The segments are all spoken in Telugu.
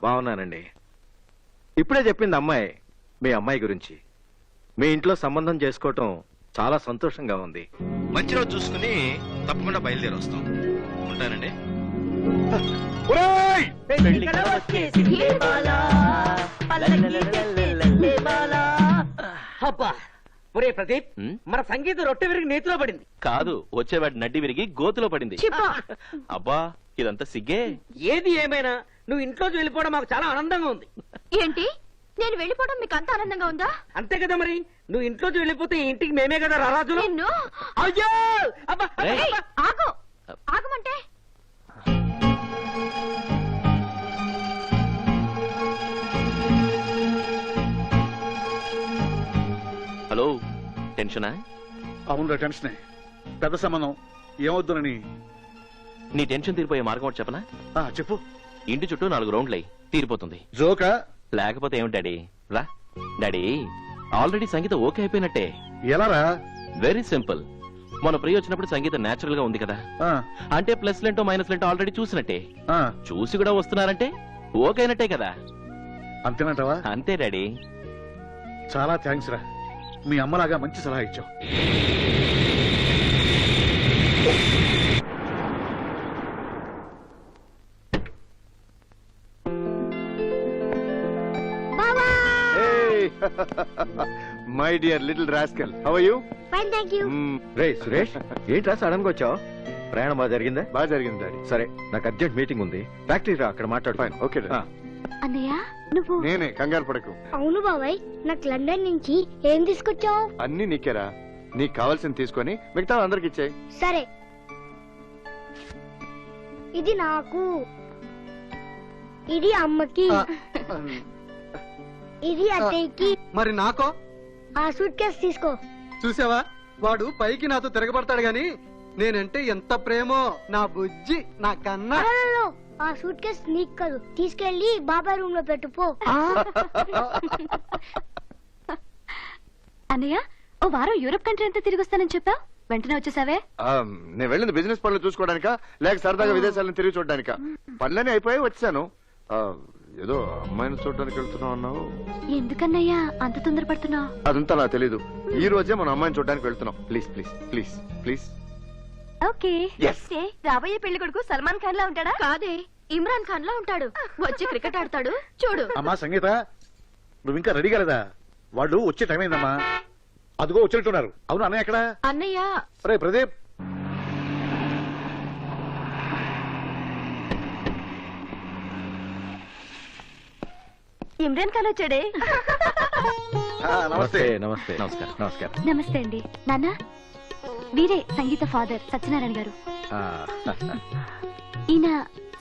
బాగున్నానండి. ఇప్పుడే చెప్పింది అమ్మాయి మీ అమ్మాయి గురించి. మీ ఇంట్లో సంబంధం చేసుకోవటం చాలా సంతోషంగా ఉంది. మంచి రోజు చూసుకుని తప్పకుండా బయలుదేరి వస్తాం. ఉంటానండి. ఒరే ప్రదీప్, మన సంగీతం రొట్టె విరిగి నేతిలో పడింది. కాదు, వచ్చేవాడి నడ్డి విరిగి గోతులో పడింది. అబ్బా, ఇదంతా సిగ్గే. ఏది ఏమైనా నువ్వు ఇంట్లోకి వెళ్ళిపోవడం మాకు చాలా ఆనందంగా ఉంది. ఏంటి, నేను వెళ్ళిపోవడం మీకు అంత ఆనందంగా ఉందా? అంతే కదా మరి. నువ్వు ఇంట్లోకి వెళ్ళిపోతే ఈ ఇంటికి మేమే కదా రారాజులు. అయ్యో ఆగు, ఆగమంటే హలో, టెన్షనా? అవునురా, టెన్షనే. పెద్ద సంబంధం ఏమవుతుందని. నీ టెన్షన్ తీరిపోయే మార్గం ఒకటి చెప్పనా? చెప్పు. ఇంటి చుట్టూ 4 రౌండ్లై తీరిపోతుంది. జోకా? లేకపోతే ఏమిటి డాడీ? రా డాడీ, ఆల్రెడీ సంగీత ఓకే అయిపోయినట్టే. ఎలారా? Very simple. మన ప్రియ వచ్చినప్పుడు సంగీతం నేచురల్ గా ఉంది కదా, అంటే ప్లస్ లెంటో మైనస్ లెంటో ఆల్రెడీ చూసినట్టే. చూసి కూడా వస్తున్నారంటే ఓకే అయినట్టే కదా. అంతేనంటావా? అంతే డాడీ. చాలా థ్యాంక్స్ రా, మీ అమ్మలాగా మంచి సలహా ఇచ్చావు. My dear little rascal, how are you? Fine, thank you. రే సురేష్, ఏంట్రా సడన్ గా వచ్చావు? ప్రయాణం బాగా జరిగిందా? బాగా జరిగింది డాడీ. సరే, నాకు అర్జెంట్ మీటింగ్ ఉంది. ఫ్యాక్టరీ రా, అక్కడ మాట్లాడు. Fine, okay daddy. అన్నయ్య, నువ్వు? నేనే, కంగారు పడకు. అవును బాబాయ్, నాకు లండన్ నుంచి ఏం తీసుకొచ్చావు? అన్ని నీకేరా. నీకు కావాల్సింది తీసుకొని మిగతా అందరికి ఇచ్చేయి. సరే, ఇది నాకు, ఇది అమ్మకి, ఇది అత్తయ్యకి. మరి నాకో? ఆ సూట్ కేసు తీసుకో. చూసావా, వాడు పైకి నాతో తిరగబడతాడు గాని నేనంటే ఎంత ప్రేమో నా బుజ్జి, నా కన్నా. హలో, ఆ సూట్ కేసు నీకు కాదు, తీసుకెళ్లి బాబాయ్ రూమ్ లో పెట్టుపో. అన్నయ్య, ఓ వారం యూరోప్ కంట్రీ అంతా తిరిగి వస్తానని చెప్పావు, వెంటనే వచ్చేసావే? నేను వెళ్ళింది బిజినెస్ పనులు చూసుకోవడానికా, లేక సరదాగా విదేశాలను తిరిగి చూడడానికా? పనులన్నీ అయిపోయి వచ్చాను. ఏదో అమ్మాయిని చూడడానికి వెళ్తున్నావు అన్నావు. ఎందుకన్నయ్యా అంత తొందరపడుతున్నావు? అదంతా నాకు తెలీదు. ఈ రోజే మనం అమ్మాయిని చూడడానికి వెళ్తున్నాం. Please please please please. Okay. రాబోయే పెళ్లి కొడుకు సల్మాన్ ఖాన్ లా ఉంటాడా? కాదే, ఇమ్రాన్ ఖాన్ లా ఉంటాడు. వచ్చి క్రికెట్ ఆడతాడు చూడు. అమ్మా సంగీత, నువ్వు ఇంకా రెడీ కాలేదా? వాళ్ళు వచ్చే టైం అయిందమ్మా. అదిగో వచ్చినట్టున్నారు. అవును, అన్నయ్య ఎక్కడ? అన్నయ్య. రే ప్రదీప్, ఇమ్రాన్ ఖాన్ వచ్చాడే. నమస్తే. నమస్తే. నమస్కారం. నమస్కారం. నమస్తే అండి. నాన్న, వీరే సంగీత ఫాదర్ సత్యనారాయణ గారు. ఈయన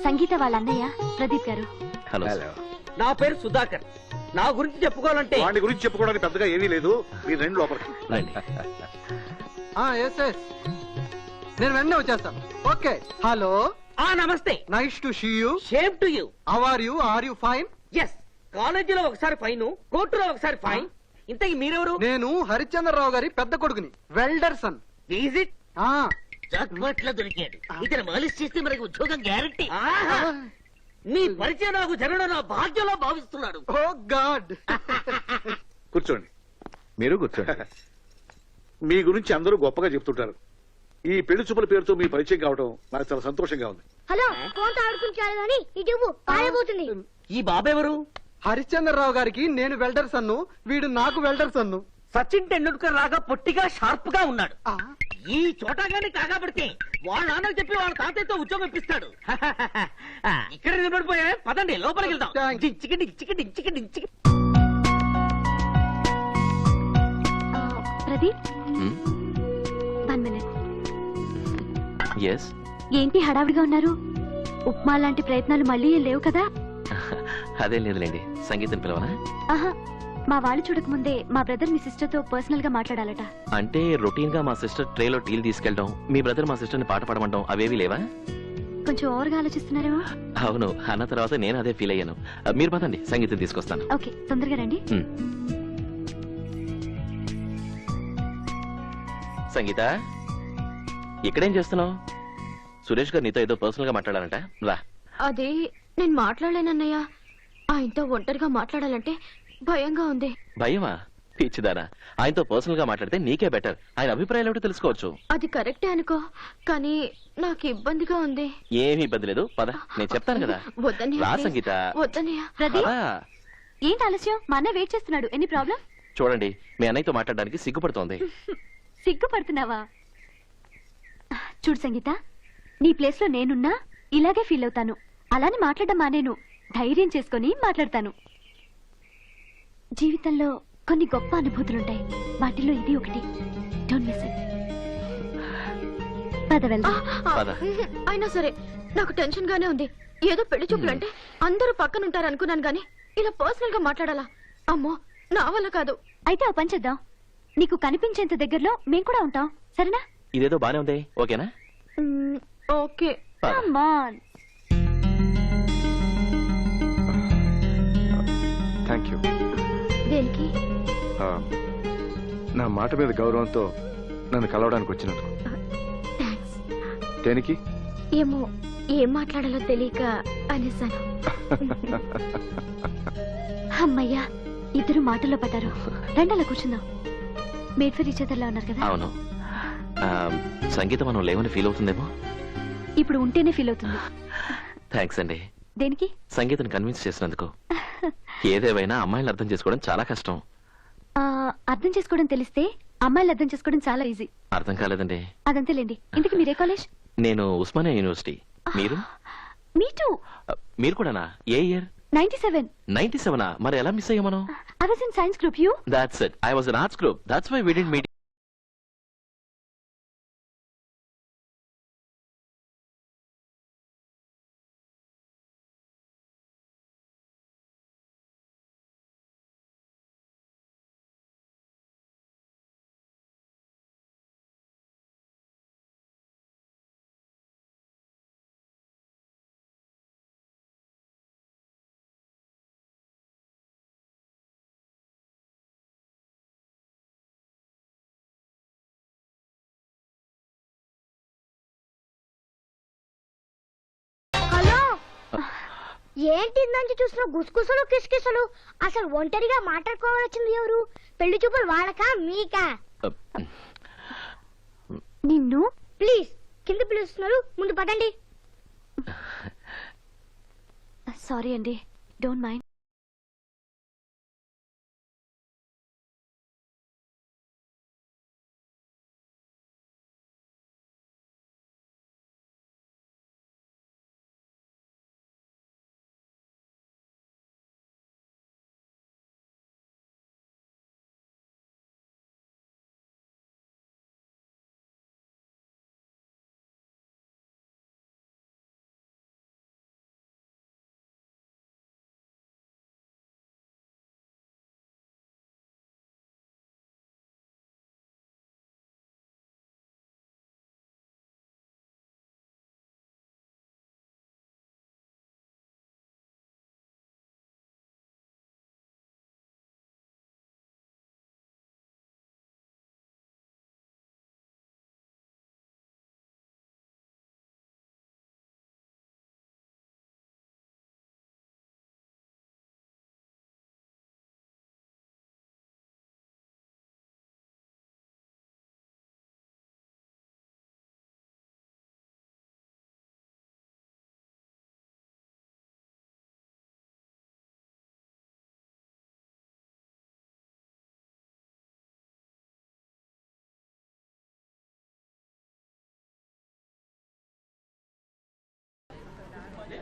సంగీత వాళ్ళ అన్నయ్య ప్రదీప్ గారు. హలో. నా పేరు సుధాకర్. నా గురించి చెప్పుకోవాలంటే వాడి గురించి చెప్పుకోవడానికి పెద్దగా ఏమీ లేదు. మీరు రెండు లోపలికి రండి. ఎస్ ఎస్, నేను వెంటనే వచ్చేస్తాను. ఓకే. హలో. నమస్తే. Nice to see you. Same to you. How are you? Are you fine? Yes. కాలేజీలో ఒకసారి ఫైన్, కోర్టులో ఒకసారి ఫైన్. ఇంతకీ మీరెవరు? నేను హరిశ్చంద్రరావు గారి పెద్ద కొడుకుని, వెల్డర్సన్. Is it? జాక్పాట్లో దొరికాడు. ఇతను మాలిష్ చేస్తే మనకి ఉద్యోగం గ్యారంటీ. నీ పరిచయం నాకు జరగడం నా భాగ్యంలో భావిస్తున్నాడు. ఓ గాడ్. కూర్చోండి. మీరు కూర్చోండి. మీ గురించి అందరూ గొప్పగా చెప్తుంటారు. ఈ పెళ్లి చూపుల పేరుతో మీ పరిచయం కావడం నాకు చాలా సంతోషంగా ఉంది. హలో, ఫోన్ తో ఆడుకుంటాడు గాని ఇటు పారిపోతుంది. ఈ బాబెవరు? హరిశ్చంద్రరావు గారికి నేను వెల్డర్సన్ను, వీడు నాకు వెల్డర్సన్ను. సచిన్ టెండూల్కర్ లాగా పొట్టిగా షార్ప్ గా ఉన్నాడు. ఈ చోటాగాని కాగాబడితే వాళ్ళ నాన్నకు చెప్పి వాళ్ళ తాతయ్యతో ఉద్యోగం ఇప్పిస్తాడు. ఇక్కడ నిలబడిపోయా, పదండి లోపలికి వెళ్దాం. డించికి డించికి డించికి డించికి. ప్రదీప్, 1 మినిట్. ఎస్. ఏంటి హడావిడిగా ఉన్నారు? ఉప్మా లాంటి ప్రయత్నాలు మళ్ళీ ఏం లేవు కదా? అదేం లేదులేండి. సంగీతం పిలవనా? ఆహా, మా వాళ్ళు చూడకముందే మా బ్రదర్ మీ సిస్టర్ తో పర్సనల్ గా మాట్లాడాలట. అంటే రొటీన్ గా మా సిస్టర్ ట్రేలో టీలు తీసుకెళ్ళడం, మీ బ్రదర్ మా సిస్టర్ ని పాట పాడమంటాం, అవేవి లేవా? కొంచెం ఓవర్గా ఆలోచిస్తున్నారేమో. అవును, అన్న తర్వాత నేను అదే ఫీల్ అయ్యాను. మీరు పదండి, సంగీతం తీసుకొస్తాను. ఓకే, తొందరగా రండి. సంగీత, ఇక్కడేం చేస్తున్నావు? సురేష్ గారు నీతో ఏదో పర్సనల్ గా మాట్లాడాలంట, రా. అదే నేను మాట్లాడలేనన్నయ్య. ఆయనతో ఒంటరిగా మాట్లాడాలంటే భయంగా ఉంది. భయమా? పిచ్చిదానా, ఆయనతో పర్సనల్ గా మాట్లాడితే నీకే బెటర్. ఆయన అభిప్రాయాలు ఏమిటో తెలుసుకోవచ్చు. అది కరెక్టే అనుకో, కానీ నాకు ఇబ్బందిగా ఉంది. ఏమీ ఇబ్బంది లేదు, పద, నేను చెప్తాను కదా. వద్దన్నయ్య, రా please. సంగీత. వద్దన్నయ్య. ప్రదీప్, పద. ఏంటి ఆలస్యం? మా అన్నయ్య వెయిట్ చేస్తున్నాడు. Any problem? చూడండి, మీ అన్నయ్యతో మాట్లాడడానికి సిగ్గుపడుతోంది. సిగ్గుపడుతున్నావా? చూడు సంగీత, నీ ప్లేస్ లో నేనున్నా ఇలాగే ఫీల్ అవుతాను. అలానే మాట్లాడడం మానేను, ధైర్యం చేసుకొని మాట్లాడతాను. జీవితంలో కొన్ని గొప్ప అనుభూతులుంటాయి, వాటిలో ఇది ఒకటి. Don't miss it. పద వెళ్దాం. పద. అయినా సరే నాకు టెన్షన్ గానే ఉంది. ఏదో పెళ్లి చూపులంటే అందరూ పక్కన ఉంటారు అనుకున్నాను గానీ ఇలా పర్సనల్ గా మాట్లాడాలా? అమ్మో, నా వల్ల కాదు. అయితే ఓ పని చేద్దాం, నీకు కనిపించేంత దగ్గరలో మేం కూడా ఉంటాం, సరేనా? ఇదేదో బానే ఉంది, ఓకేనా? ఓకే. పద. Come on. Thank you. దేనికి? నా మాట మీద గౌరవంతో నన్ను కలవడానికి వచ్చినందుకు. థ్యాంక్స్. దేనికి? ఏమో, ఏం మాట్లాడాలో తెలియక అనేసాను. అమ్మయ్యా, ఇద్దరు మాటల్లో పడ్డారు. రెండలా కూర్చుందాం. మేడ్ ఫర్ ఈచ్ అదర్ లా ఉన్నారు కదా. అవును. సంగీత మనం లేవని ఫీల్ అవుతుందేమో. ఇప్పుడు ఉంటేనే ఫీల్ అవుతుంది. థ్యాంక్స్ అండి. దేనికి? సంగీతను కన్విన్స్ చేసినందుకు. ఏదేవైనా అమ్మాయిని అర్థం చేసుకోవడం చాలా కష్టం. అర్థం చేసుకోవడం తెలిస్తే అమ్మాయిలు అర్థం చేసుకోవడం చాలా ఈజీ. అర్థం కాలేదండి. అదంతేలేండి. ఇంతకీ మీరే కాలేజ్? నేను ఉస్మానియా యూనివర్సిటీ. మీరు? మీ టూ. మీరు కూడానా? ఏ ఇయర్? 97. 97. మరి ఎలా మిస్ అయ్యా మనం? I was in science group. You? That's it. I was in arts group. That's why we didn't meet. Hello, ఏంటి ఇందాక చూసిన గుసగుసలు కిసకిసలు? అసలు ఒంటరిగా మాట్లాడుకోవాల్సింది ఎవరు? పెళ్లి చూపులు వాళ్ళకా మీకా? నిన్ను? ప్లీజ్, కింద పిలుస్తున్నారు, ముందు పదండి. సారీ అండి, డోంట్ మైండ్.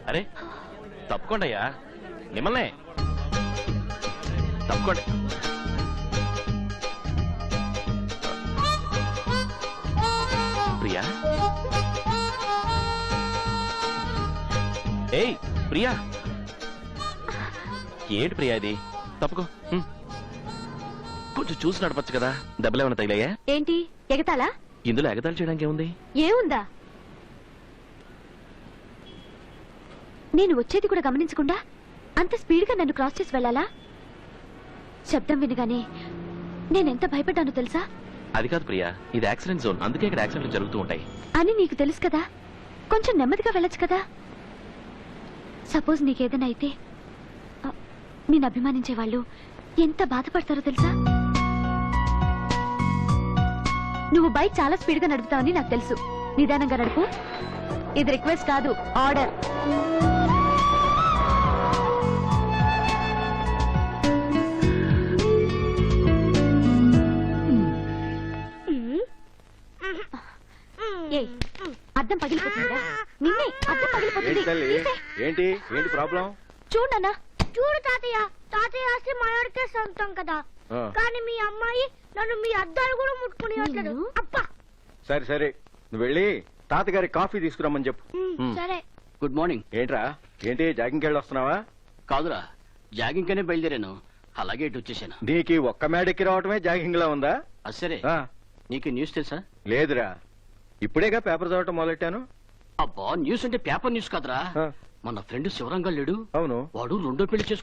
అరే తప్పుకోండి అయ్యా, మిమ్మల్నే తప్పుకోండి. ప్రియా, ఏయ్ ప్రియా, ఏంటి ప్రియా ఇది? తప్పుకో. కొంచెం చూసి నడపచ్చు కదా, దెబ్బలేమన్నా తగిలాయా? ఏంటి ఎగతాలా? ఇందులో ఎగతాళి చేయడానికి ఏముంది? ఏముందా? నేను వచ్చేది కూడా గమనించకుండా అంత స్పీడ్గా నన్ను క్రాస్ చేసి వెళ్ళాలా? శబ్దం వినగానే నేనెంత భయపడ్డానో తెలుసా? అది కాదు ప్రియా, ఇది యాక్సిడెంట్ జోన్, అందుకే ఇక్కడ యాక్సిడెంట్లు జరుగుతూ ఉంటాయి. అని నీకు తెలుసు కదా, కొంచెం నెమ్మదిగా వెళ్ళొచ్చు కదా. సపోజ్ నీకేదైనా అయితే నేను అభిమానించే వాళ్ళు ఎంత బాధపడతారో తెలుసా? నువ్వు బైక్ చాలా స్పీడ్ గా నడుపుతావని నాకు తెలుసు. నిదానంగా నడుపు. ఇది రిక్వెస్ట్ కాదు, ఆర్డర్. ఏయ్, అద్దం పగిలిపోతుందిరా. నిన్నే అద్దం పగిలిపోతుంది. ఏంటి తల్లి తీసేయ్. ఏంటి ఏంటి ప్రాబ్లం? చూడన్నా. చూడు తాతయ్య, తాతయ్య ఆస్తి మనోడికే సొంతం కదా. ఆ. కానీ మీ అమ్మాయి నన్ను మీ అద్దాలు కూడా ముట్టుకునియట్లేదు. నిన్ను? అబ్బా. సరే సరే, నువ్వు వెళ్ళి తాతగారి కాఫీ తీసుకురమ్మని చెప్పు. సరే. Good morning. ఏంట్రా ఏంటి జాగింగ్కి వెళ్ళి వస్తున్నావా? కాదురా, జాగింగ్ కనే బయలుదేరాను. అలాగే ఇటు వచ్చేసాను. నీకు ఒక్క మేడెక్కి రావటమే జాగింగ్ లా ఉందా? అది సరే, ఆ, నీకు న్యూస్ తెలుసా? లేదురా, ఇప్పుడేగా పేపర్ చదవటం మొదలెట్టాను. అబ్బా, న్యూస్ అంటే పేపర్ న్యూస్ కాదురా. ఆ, మన ఫ్రెండ్ శివరంగా లేడు, అవును. వాడు రెండో పెళ్లి చేసుకున్నాడు.